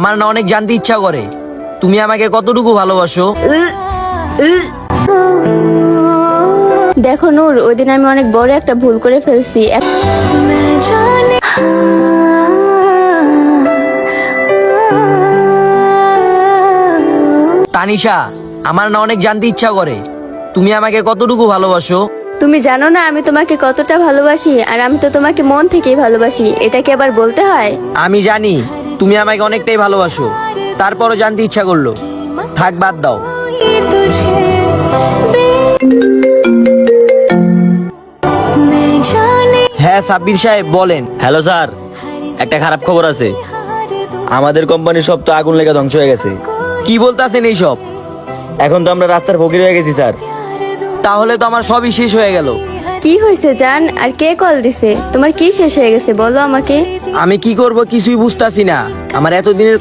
আমার না অনেক জানতে ইচ্ছা করে তুমি আমাকে কতটুকু ভালোবাসো। দেখো নূর, ওই দিন আমি অনেক বড় একটা ভুল করে ফেলছি। তানিশা, আমার না অনেক জানতে ইচ্ছা করে তুমি আমাকে কতটুকু ভালোবাসো। তুমি জানো না আমি তোমাকে কতটা ভালোবাসি, আর আমি তো তোমাকে মন থেকেই ভালোবাসি, এটা কি আবার বলতে হয়? আমি জানি তুমি আমাকে অনেকটাই ভালোবাসো, তারপরও জানতে ইচ্ছা করলো। থাক, বাদ দাও। হ্যাঁ সাব্বির সাহেব, বলেন। হ্যালো স্যার, একটা খারাপ খবর আছে। আমাদের কোম্পানির সব তো আগুন লেগে ধ্বংস হয়ে গেছে। কি বলতেছেন এইসব? এখন তো আমরা রাস্তার ফকির হয়ে গেছি স্যার। তাহলে তো আমার সবই শেষ হয়ে গেল। কি হয়েছে জান, আর কে কল দিছে? তোমার কি শেষ হয়ে গেছে বলো আমাকে। আমি কি করব কিছুই বুঝতাছি না। আমার এতদিনের